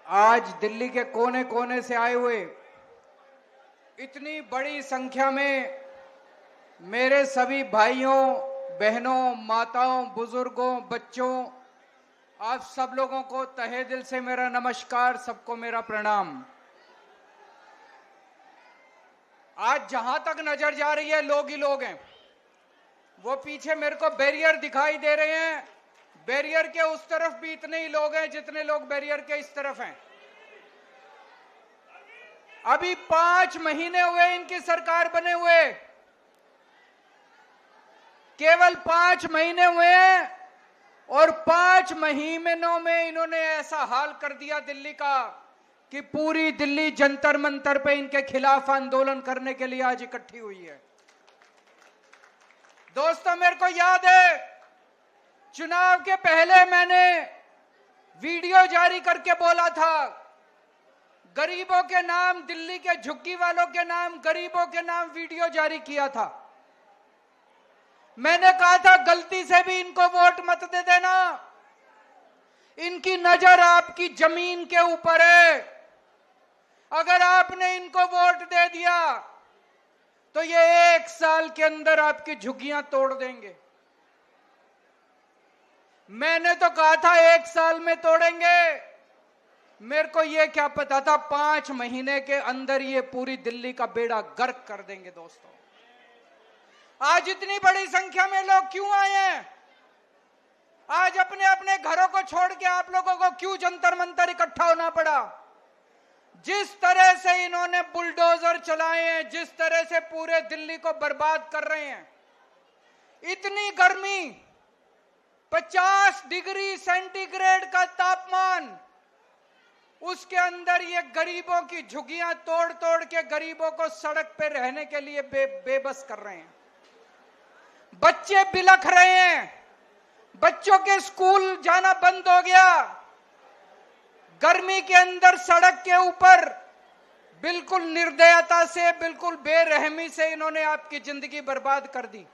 आज दिल्ली के कोने कोने से आए हुए इतनी बड़ी संख्या में मेरे सभी भाइयों, बहनों, माताओं, बुजुर्गों, बच्चों, आप सब लोगों को तहे दिल से मेरा नमस्कार, सबको मेरा प्रणाम। आज जहां तक नजर जा रही है लोग ही लोग हैं। वो पीछे मेरे को बैरियर दिखाई दे रहे हैं, बैरियर के उस तरफ भी इतने ही लोग हैं जितने लोग बैरियर के इस तरफ हैं। अभी 5 महीने हुए इनकी सरकार बने हुए, केवल 5 महीने हुए हैं और 5 महीनों में इन्होंने ऐसा हाल कर दिया दिल्ली का कि पूरी दिल्ली जंतर मंतर पे इनके खिलाफ आंदोलन करने के लिए आज इकट्ठी हुई है। दोस्तों, मेरे को याद है चुनाव के पहले मैंने वीडियो जारी करके बोला था, गरीबों के नाम, दिल्ली के झुग्गी वालों के नाम, गरीबों के नाम वीडियो जारी किया था। मैंने कहा था गलती से भी इनको वोट मत दे देना, इनकी नजर आपकी जमीन के ऊपर है। अगर आपने इनको वोट दे दिया तो ये 1 साल के अंदर आपकी झुग्गियां तोड़ देंगे। मैंने तो कहा था 1 साल में तोड़ेंगे, मेरे को ये क्या पता था 5 महीने के अंदर ये पूरी दिल्ली का बेड़ा गर्क कर देंगे। दोस्तों, आज इतनी बड़ी संख्या में लोग क्यों आए हैं? आज अपने अपने घरों को छोड़ के आप लोगों को क्यों जंतर मंतर इकट्ठा होना पड़ा? जिस तरह से इन्होंने बुलडोजर चलाए हैं, जिस तरह से पूरे दिल्ली को बर्बाद कर रहे हैं, इतनी गर्मी, 50 डिग्री सेंटीग्रेड का तापमान, उसके अंदर ये गरीबों की झुग्गियां तोड़ तोड़ के गरीबों को सड़क पे रहने के लिए बेबस कर रहे हैं। बच्चे बिलख रहे हैं, बच्चों के स्कूल जाना बंद हो गया। गर्मी के अंदर सड़क के ऊपर बिल्कुल निर्दयता से, बिल्कुल बेरहमी से इन्होंने आपकी जिंदगी बर्बाद कर दी।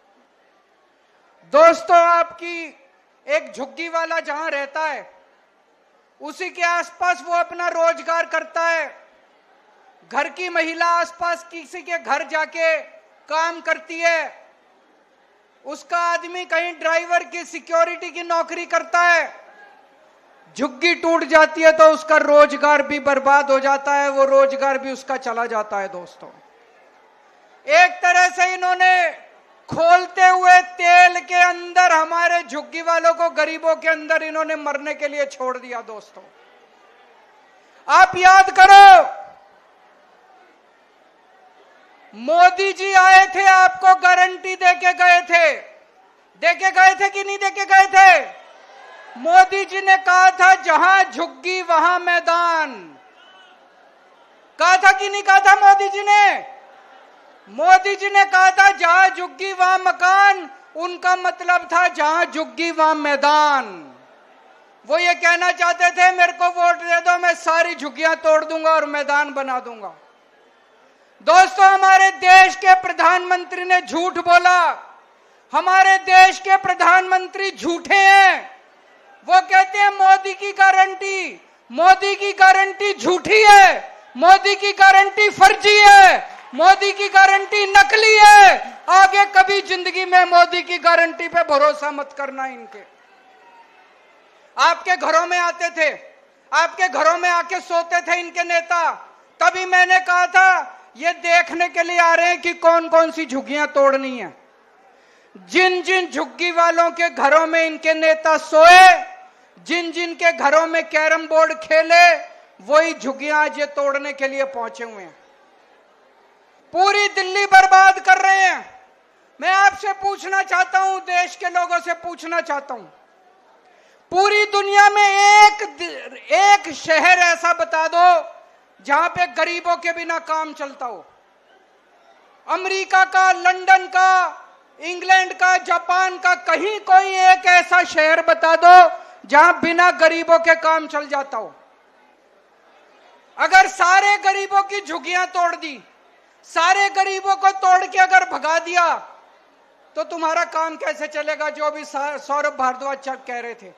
दोस्तों, आपकी एक झुग्गी वाला जहां रहता है उसी के आसपास वो अपना रोजगार करता है। घर की महिला आसपास किसी के घर जाके काम करती है, उसका आदमी कहीं ड्राइवर की, सिक्योरिटी की नौकरी करता है। झुग्गी टूट जाती है तो उसका रोजगार भी बर्बाद हो जाता है, वो रोजगार भी उसका चला जाता है। दोस्तों, एक तरह से इन्होंने खोलते हुए तेल के अंदर हमारे झुग्गी वालों को, गरीबों के अंदर इन्होंने मरने के लिए छोड़ दिया। दोस्तों, आप याद करो, मोदी जी आए थे, आपको गारंटी देके गए थे कि नहीं देके गए थे? मोदी जी ने कहा था जहां झुग्गी वहां मैदान। कहा था कि नहीं कहा था मोदी जी ने? मोदी जी ने कहा था जहां झुग्गी वहां मकान, उनका मतलब था जहां झुग्गी वहां मैदान। वो ये कहना चाहते थे मेरे को वोट दे दो, मैं सारी झुग्गियां तोड़ दूंगा और मैदान बना दूंगा। दोस्तों, हमारे देश के प्रधानमंत्री ने झूठ बोला। हमारे देश के प्रधानमंत्री झूठे हैं। वो कहते हैं मोदी की गारंटी झूठी है, मोदी की गारंटी फर्जी है, मोदी की गारंटी नकली है। आगे कभी जिंदगी में मोदी की गारंटी पे भरोसा मत करना। इनके आपके घरों में आते थे, आपके घरों में आके सोते थे इनके नेता। तभी मैंने कहा था ये देखने के लिए आ रहे हैं कि कौन कौन सी झुग्गियां तोड़नी है। जिन जिन झुग्गी वालों के घरों में इनके नेता सोए, जिन जिन के घरों में कैरम बोर्ड खेले, वही झुग्गियां आज ये तोड़ने के लिए पहुंचे हुए हैं। पूरी दिल्ली बर्बाद कर रहे हैं। मैं आपसे पूछना चाहता हूं, देश के लोगों से पूछना चाहता हूं, पूरी दुनिया में एक शहर ऐसा बता दो जहां पे गरीबों के बिना काम चलता हो। अमेरिका का, लंदन का, इंग्लैंड का, जापान का, कहीं कोई एक ऐसा शहर बता दो जहां बिना गरीबों के काम चल जाता हो। अगर सारे गरीबों की झुग्गियां तोड़ दी, सारे गरीबों को तोड़ के अगर भगा दिया तो तुम्हारा काम कैसे चलेगा? जो भी सौरभ भारद्वाज कह रहे थे,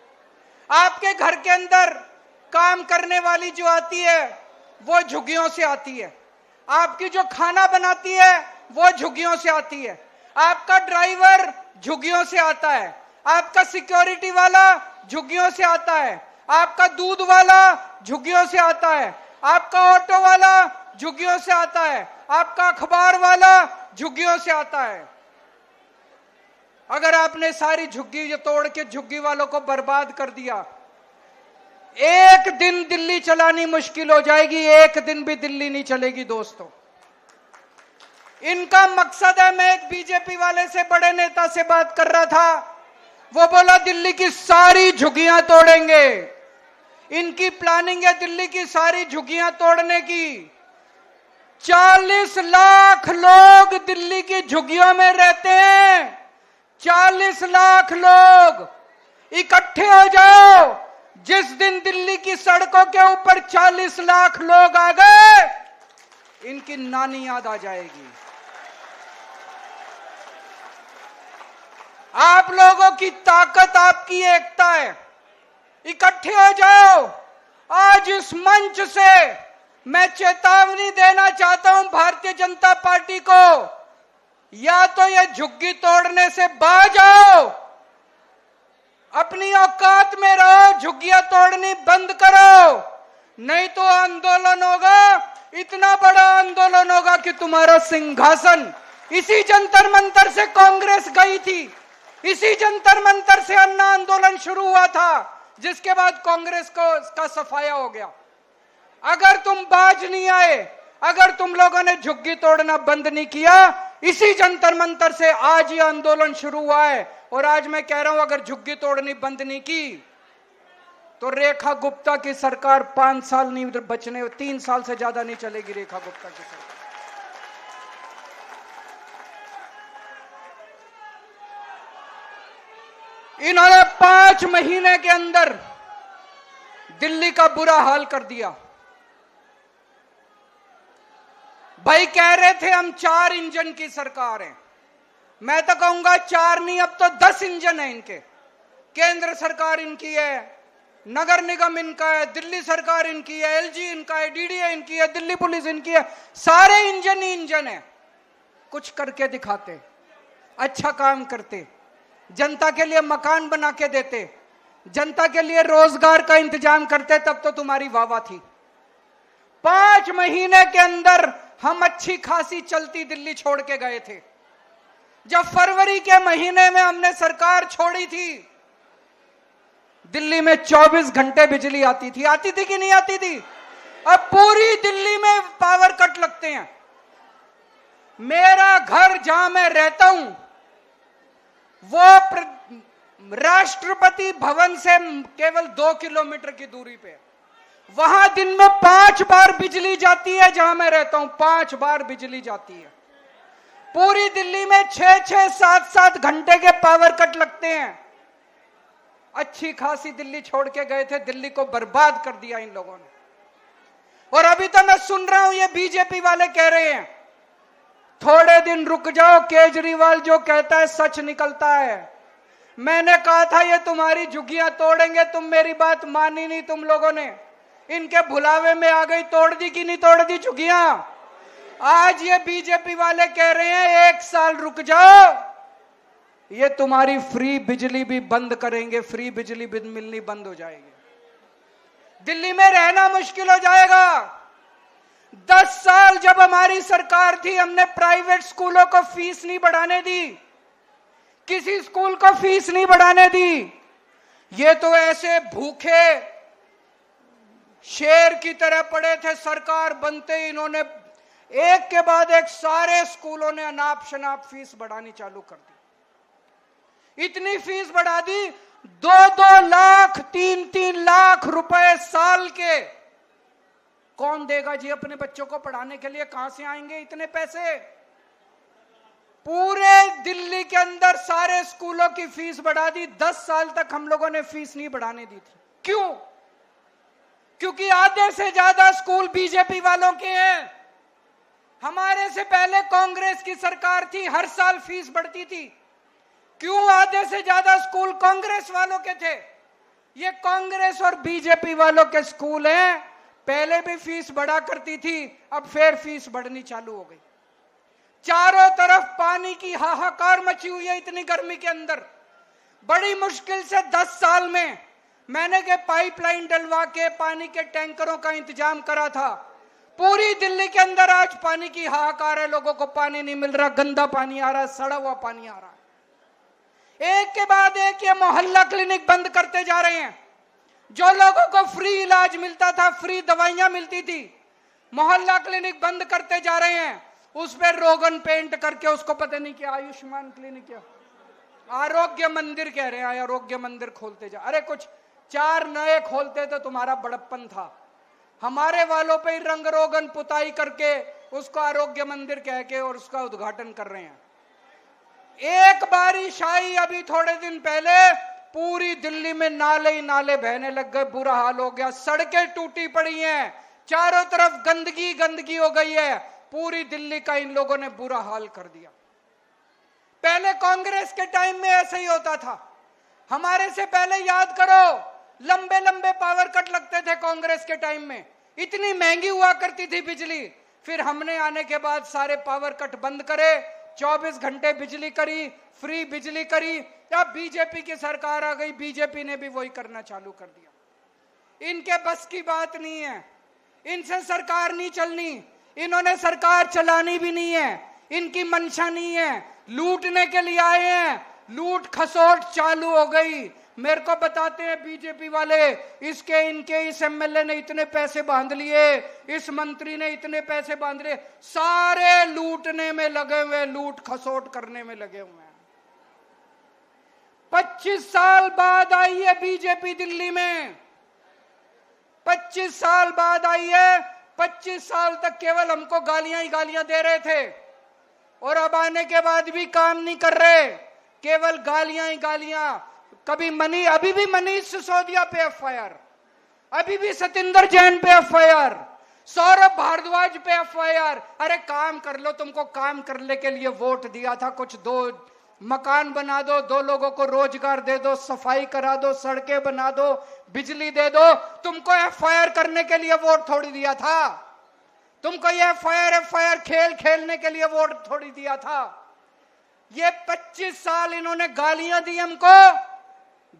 आपके घर के अंदर काम करने वाली जो आती है वो झुग्गियों से आती है, आपकी जो खाना बनाती है वो झुग्गियों से आती है, आपका ड्राइवर झुग्गियों से आता है, आपका सिक्योरिटी वाला झुग्गियों से आता है, आपका दूध वाला झुग्गियों से आता है, आपका ऑटो वाला झुग्गियों से आता है, आपका अखबार वाला झुग्गियों से आता है। अगर आपने सारी झुग्गी तोड़ के झुग्गी वालों को बर्बाद कर दिया, एक दिन दिल्ली चलानी मुश्किल हो जाएगी, एक दिन भी दिल्ली नहीं चलेगी दोस्तों। इनका मकसद है, मैं एक बीजेपी वाले से, बड़े नेता से बात कर रहा था, वो बोला दिल्ली की सारी झुग्गियां तोड़ेंगे। इनकी प्लानिंग है दिल्ली की सारी झुग्गियां तोड़ने की। 40 लाख लोग दिल्ली की झुग्गियों में रहते हैं, 40 लाख लोग इकट्ठे हो जाओ। जिस दिन दिल्ली की सड़कों के ऊपर 40 लाख लोग आ गए, इनकी नानी याद आ जाएगी। आप लोगों की ताकत, आपकी एकता है, इकट्ठे हो जाओ। आज इस मंच से मैं चेतावनी देना चाहता हूं भारतीय जनता पार्टी को, या तो ये झुग्गी तोड़ने से बाज आओ, अपनी औकात में रहो, झुग्गियां तोड़नी बंद करो, नहीं तो आंदोलन होगा, इतना बड़ा आंदोलन होगा कि तुम्हारा सिंहासन। इसी जंतर मंतर से कांग्रेस गई थी, इसी जंतर मंतर से अन्ना आंदोलन शुरू हुआ था, जिसके बाद कांग्रेस को का सफाया हो गया। अगर तुम बाज नहीं आए, अगर तुम लोगों ने झुग्गी तोड़ना बंद नहीं किया, इसी जंतर मंतर से आज ये आंदोलन शुरू हुआ है। और आज मैं कह रहा हूं, अगर झुग्गी तोड़नी बंद नहीं की तो रेखा गुप्ता की सरकार 5 साल नहीं बचने, 3 साल से ज्यादा नहीं चलेगी रेखा गुप्ता की सरकार। इन्होंने 5 महीने के अंदर दिल्ली का बुरा हाल कर दिया। भाई कह रहे थे हम 4 इंजन की सरकार है, मैं तो कहूंगा 4 नहीं, अब तो 10 इंजन है इनके। केंद्र सरकार इनकी है, नगर निगम इनका है, दिल्ली सरकार इनकी है, एलजी इनका है, डीडीए इनकी है, दिल्ली पुलिस इनकी है, सारे इंजन ही इंजन है। कुछ करके दिखाते, अच्छा काम करते, जनता के लिए मकान बना के देते, जनता के लिए रोजगार का इंतजाम करते, तब तो तुम्हारी वाहवाह थी। 5 महीने के अंदर हम अच्छी खासी चलती दिल्ली छोड़ के गए थे। जब फरवरी के महीने में हमने सरकार छोड़ी थी, दिल्ली में 24 घंटे बिजली आती थी कि नहीं आती थी? अब पूरी दिल्ली में पावर कट लगते हैं। मेरा घर जहां मैं रहता हूं, वो राष्ट्रपति भवन से केवल 2 किलोमीटर की दूरी पे, वहां दिन में 5 बार बिजली जाती है। जहां मैं रहता हूं 5 बार बिजली जाती है। पूरी दिल्ली में 6-6, 7-7 घंटे के पावर कट लगते हैं। अच्छी खासी दिल्ली छोड़ के गए थे, दिल्ली को बर्बाद कर दिया इन लोगों ने। और अभी तो मैं सुन रहा हूं ये बीजेपी वाले कह रहे हैं थोड़े दिन रुक जाओ, केजरीवाल जो कहता है सच निकलता है। मैंने कहा था ये तुम्हारी झुग्गियां तोड़ेंगे, तुम मेरी बात मानी नहीं तुम लोगों ने, इनके भुलावे में आ गई। तोड़ दी कि नहीं तोड़ दी झुग्गियां? आज ये बीजेपी वाले कह रहे हैं 1 साल रुक जाओ, ये तुम्हारी फ्री बिजली भी बंद करेंगे, फ्री बिजली भी मिलनी बंद हो जाएगी, दिल्ली में रहना मुश्किल हो जाएगा। 10 साल जब हमारी सरकार थी, हमने प्राइवेट स्कूलों को फीस नहीं बढ़ाने दी, किसी स्कूल को फीस नहीं बढ़ाने दी। ये तो ऐसे भूखे शेर की तरह पड़े थे, सरकार बनते ही इन्होंने एक के बाद एक सारे स्कूलों ने अनाप शनाप फीस बढ़ानी चालू कर दी। इतनी फीस बढ़ा दी, 2-2 लाख 3-3 लाख रुपए साल के कौन देगा जी अपने बच्चों को पढ़ाने के लिए? कहां से आएंगे इतने पैसे? पूरे दिल्ली के अंदर सारे स्कूलों की फीस बढ़ा दी। 10 साल तक हम लोगों ने फीस नहीं बढ़ाने दी थी। क्यों? क्योंकि आधे से ज्यादा स्कूल बीजेपी वालों के हैं। हमारे से पहले कांग्रेस की सरकार थी, हर साल फीस बढ़ती थी। क्यों? आधे से ज्यादा स्कूल कांग्रेस वालों के थे। ये कांग्रेस और बीजेपी वालों के स्कूल हैं। पहले भी फीस बढ़ा करती थी, अब फिर फीस बढ़नी चालू हो गई। चारों तरफ पानी की हाहाकार मची हुई है। इतनी गर्मी के अंदर बड़ी मुश्किल से 10 साल में मैंने के पाइपलाइन डलवा के पानी के टैंकरों का इंतजाम करा था। पूरी दिल्ली के अंदर आज पानी की हाहाकार है। लोगों को पानी नहीं मिल रहा, गंदा पानी आ रहा है, सड़ा हुआ पानी आ रहा है। एक के बाद एक ये मोहल्ला क्लिनिक बंद करते जा रहे हैं। जो लोगों को फ्री इलाज मिलता था, फ्री दवाइयां मिलती थी, मोहल्ला क्लिनिक बंद करते जा रहे हैं। उस पर रोगन पेंट करके उसको पता नहीं क्या आयुष्मान क्लिनिक, क्या आरोग्य मंदिर कह रहे हैं। आरोग्य मंदिर खोलते जा, अरे कुछ 4 नए खोलते तो तुम्हारा बड़प्पन था। हमारे वालों पे ही रंग रोगन पुताई करके उसको आरोग्य मंदिर कह के और उसका उद्घाटन कर रहे हैं। एक बारिश आई अभी थोड़े दिन पहले, पूरी दिल्ली में नाले ही नाले बहने लग गए, बुरा हाल हो गया। सड़कें टूटी पड़ी हैं, चारों तरफ गंदगी गंदगी हो गई है। पूरी दिल्ली का इन लोगों ने बुरा हाल कर दिया। पहले कांग्रेस के टाइम में ऐसे ही होता था। हमारे से पहले याद करो, लंबे लंबे पावर कट लगते थे कांग्रेस के टाइम में। इतनी महंगी हुआ करती थी बिजली। फिर हमने आने के बाद सारे पावर कट बंद करे, 24 घंटे बिजली करी, फ्री बिजली करी। अब बीजेपी की सरकार आ गई, बीजेपी ने भी वही करना चालू कर दिया। इनके बस की बात नहीं है, इनसे सरकार नहीं चलनी, इन्होंने सरकार चलानी भी नहीं है, इनकी मंशा नहीं है। लूटने के लिए आए हैं, लूट खसोट चालू हो गई। मेरे को बताते हैं बीजेपी वाले, इसके इनके इस एमएलए ने इतने पैसे बांध लिए, इस मंत्री ने इतने पैसे बांध लिए, सारे लूटने में लगे हुए, लूट खसोट करने में लगे हुए हैं। 25 साल बाद आई है बीजेपी दिल्ली में, 25 साल बाद आई है। 25 साल तक केवल हमको गालियां ही गालियां दे रहे थे और अब आने के बाद भी काम नहीं कर रहे, केवल गालियां ही गालियां। कभी अभी भी मनीष सिसोदिया पे एफआईआर, अभी भी सतिंदर जैन पे एफआईआर, सौरभ भारद्वाज पे एफआईआर। अरे काम कर लो, तुमको काम करने के लिए वोट दिया था। कुछ 2 मकान बना दो, 2 लोगों को रोजगार दे दो, सफाई करा दो, सड़कें बना दो, बिजली दे दो। तुमको एफआईआर करने के लिए वोट थोड़ी दिया था। तुमको ये एफआईआर खेल खेलने के लिए वोट थोड़ी दिया था। ये 25 साल इन्होंने गालियां दी हमको,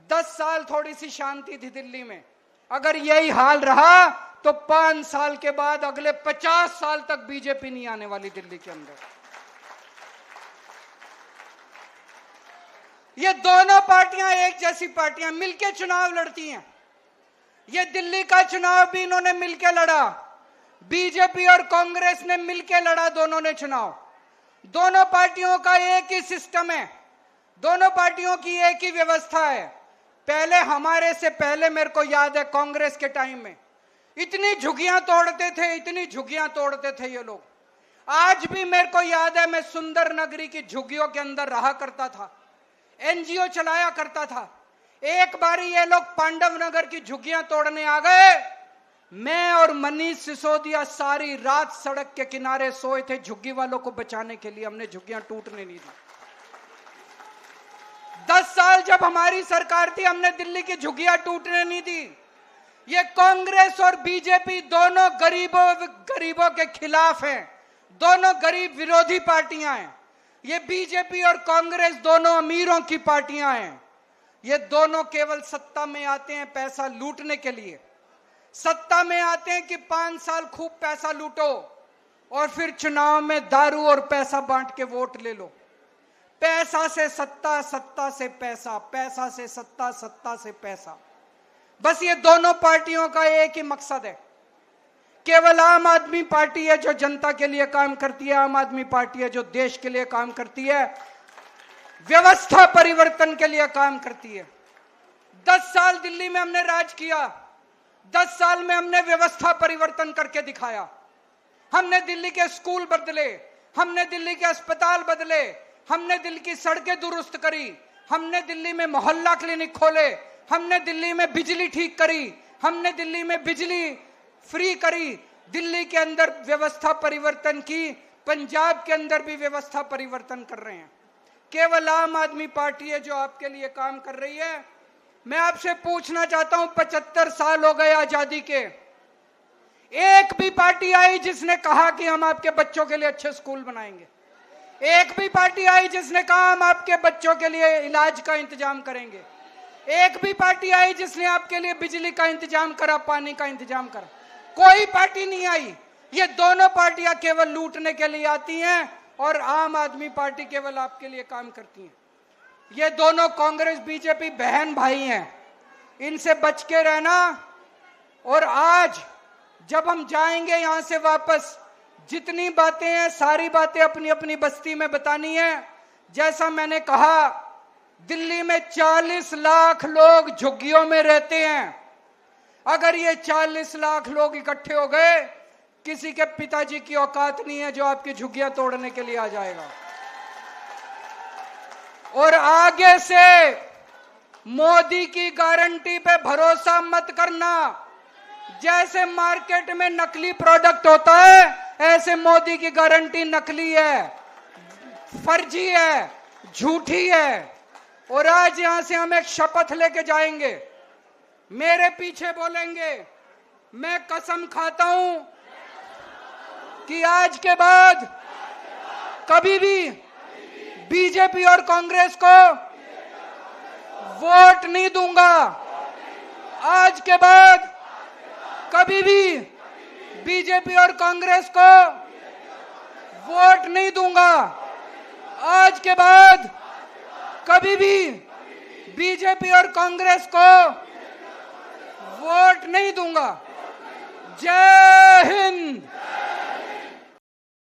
10 साल थोड़ी सी शांति थी दिल्ली में। अगर यही हाल रहा तो 5 साल के बाद अगले 50 साल तक बीजेपी नहीं आने वाली दिल्ली के अंदर। ये दोनों पार्टियां एक जैसी पार्टियां मिलकर चुनाव लड़ती हैं। ये दिल्ली का चुनाव भी इन्होंने मिलकर लड़ा, बीजेपी और कांग्रेस ने मिलकर लड़ा, दोनों ने चुनाव। दोनों पार्टियों का एक ही सिस्टम है, दोनों पार्टियों की एक ही व्यवस्था है। पहले हमारे से पहले मेरे को याद है कांग्रेस के टाइम में इतनी झुग्गियां तोड़ते थे, इतनी झुग्गियां तोड़ते थे ये लोग। आज भी मेरे को याद है, मैं सुंदर नगरी की झुग्गियों के अंदर रहा करता था, एनजीओ चलाया करता था। एक बारी ये लोग पांडव नगर की झुग्गियां तोड़ने आ गए। मैं और मनीष सिसोदिया सारी रात सड़क के किनारे सोए थे झुग्गी वालों को बचाने के लिए। हमने झुग्गियां टूटने नहीं दी। 10 साल जब हमारी सरकार थी, हमने दिल्ली की झुग्गियां टूटने नहीं दी। ये कांग्रेस और बीजेपी दोनों गरीबों के खिलाफ हैं, दोनों गरीब विरोधी पार्टियां हैं। ये बीजेपी और कांग्रेस दोनों अमीरों की पार्टियां हैं। ये दोनों केवल सत्ता में आते हैं पैसा लूटने के लिए। सत्ता में आते हैं कि 5 साल खूब पैसा लूटो और फिर चुनाव में दारू और पैसा बांट के वोट ले लो। पैसा से सत्ता, सत्ता से पैसा, पैसा से सत्ता, सत्ता से पैसा। बस ये दोनों पार्टियों का एक ही मकसद है। केवल आम आदमी पार्टी है जो जनता के लिए काम करती है, आम आदमी पार्टी है जो देश के लिए काम करती है, व्यवस्था परिवर्तन के लिए काम करती है। 10 साल दिल्ली में हमने राज किया, 10 साल में हमने व्यवस्था परिवर्तन करके दिखाया। हमने दिल्ली के स्कूल बदले, हमने दिल्ली के अस्पताल बदले, हमने दिल्ली की सड़कें दुरुस्त करी, हमने दिल्ली में मोहल्ला क्लिनिक खोले, हमने दिल्ली में बिजली ठीक करी, हमने दिल्ली में बिजली फ्री करी, दिल्ली के अंदर व्यवस्था परिवर्तन की, पंजाब के अंदर भी व्यवस्था परिवर्तन कर रहे हैं। केवल आम आदमी पार्टी है जो आपके लिए काम कर रही है। मैं आपसे पूछना चाहता हूं, 75 साल हो गए आजादी के, एक भी पार्टी आई जिसने कहा कि हम आपके बच्चों के लिए अच्छे स्कूल बनाएंगे? एक भी पार्टी आई जिसने कहा हम आपके बच्चों के लिए इलाज का इंतजाम करेंगे? एक भी पार्टी आई जिसने आपके लिए बिजली का इंतजाम करा, पानी का इंतजाम करा? कोई पार्टी नहीं आई। ये दोनों पार्टियां केवल लूटने के लिए आती हैं और आम आदमी पार्टी केवल आपके लिए काम करती है। ये दोनों कांग्रेस बीजेपी बहन भाई हैं, इनसे बच के रहना। और आज जब हम जाएंगे यहां से वापस, जितनी बातें हैं सारी बातें अपनी अपनी बस्ती में बतानी है। जैसा मैंने कहा, दिल्ली में 40 लाख लोग झुग्गियों में रहते हैं। अगर ये 40 लाख लोग इकट्ठे हो गए, किसी के पिताजी की औकात नहीं है जो आपकी झुग्गियां तोड़ने के लिए आ जाएगा। और आगे से मोदी की गारंटी पे भरोसा मत करना। जैसे मार्केट में नकली प्रोडक्ट होता है, ऐसे मोदी की गारंटी नकली है, फर्जी है, झूठी है। और आज यहां से हम एक शपथ लेके जाएंगे, मेरे पीछे बोलेंगे, मैं कसम खाता हूं कि आज के बाद कभी भी बीजेपी और कांग्रेस को वोट नहीं दूंगा। आज के बाद कभी भी बीजेपी और कांग्रेस को वोट नहीं दूंगा। आज के बाद कभी भी बीजेपी और कांग्रेस को वोट नहीं दूंगा। जय